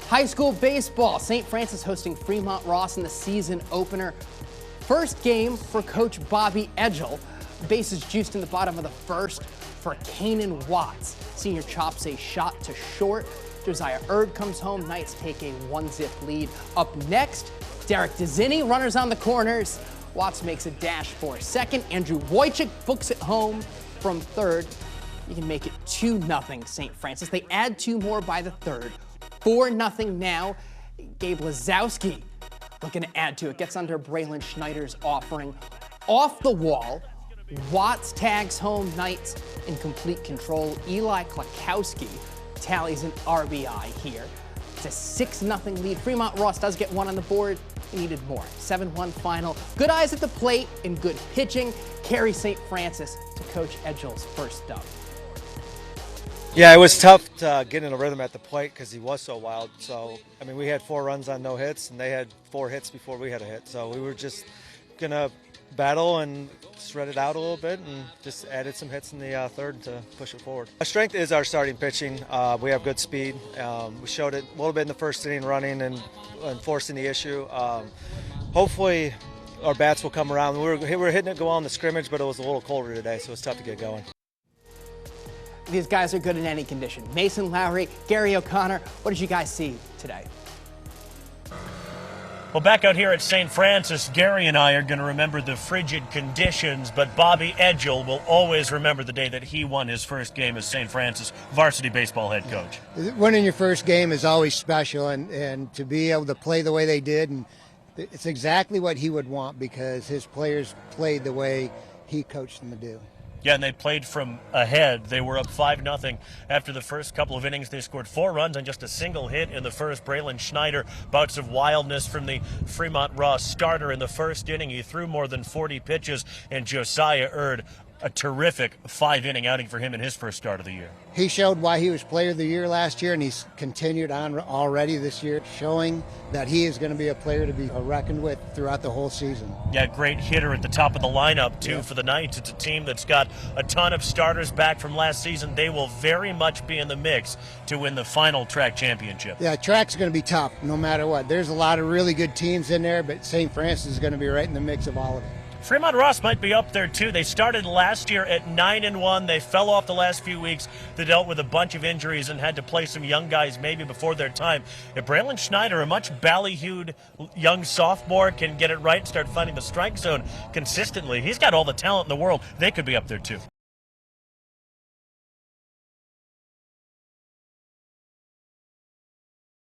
High school baseball, St. Francis hosting Fremont Ross in the season opener. First game for Coach Bobby Edgell. Bases juiced in the bottom of the first for Kanan Watts. Senior chops a shot to short. Josiah Erd comes home. Knights take a 1-zip lead. Up next, Derek DeZinni, runners on the corners. Watts makes a dash for second. Andrew Wojcik books it home from third. You can make it 2-0 St. Francis. They add 2 more by the third. 4-0 now. Gabe Lazowski looking to add to it. Gets under Braylon Schneider's offering. Off the wall, Watts tags home. Knights in complete control. Eli Klakowski tallies an RBI here. It's a 6-0 lead. Fremont Ross does get one on the board. He needed more. 7-1 final. Good eyes at the plate and good pitching carry St. Francis to Coach Edgell's first dub. Yeah, it was tough to get in a rhythm at the plate because he was so wild. So, I mean, we had 4 runs on no hits, and they had 4 hits before we had a hit. So we were just going to battle and spread it out a little bit and just added some hits in the third to push it forward. Our strength is our starting pitching. We have good speed. We showed it a little bit in the first inning running and forcing the issue. Hopefully our bats will come around. We were hitting it go on the scrimmage, but it was a little colder today, so it was tough to get going. These guys are good in any condition. Mason Lowry, Gary O'Connor, what did you guys see today? Well, back out here at St. Francis, Gary and I are going to remember the frigid conditions, but Bobby Edgell will always remember the day that he won his first game as St. Francis varsity baseball head coach. Winning your first game is always special, and to be able to play the way they did, and it's exactly what he would want because his players played the way he coached them to do. Yeah, and they played from ahead. They were up 5-0 after the first couple of innings. They scored 4 runs on just a single hit in the first. Braylon Schneider, bouts of wildness from the Fremont Ross starter in the first inning. He threw more than 40 pitches, and Josiah Erd, a terrific 5-inning outing for him in his first start of the year. He showed why he was Player of the Year last year, and he's continued on already this year, showing that he is going to be a player to be reckoned with throughout the whole season. Yeah, great hitter at the top of the lineup, too, for the Knights. It's a team that's got a ton of starters back from last season. They will very much be in the mix to win the final track championship. Yeah, track's going to be tough no matter what. There's a lot of really good teams in there, but St. Francis is going to be right in the mix of all of them. Fremont Ross might be up there, too. They started last year at 9-1. They fell off the last few weeks. They dealt with a bunch of injuries and had to play some young guys maybe before their time. If Braylon Schneider, a much ballyhooed young sophomore, can get it right and start finding the strike zone consistently, he's got all the talent in the world. They could be up there, too.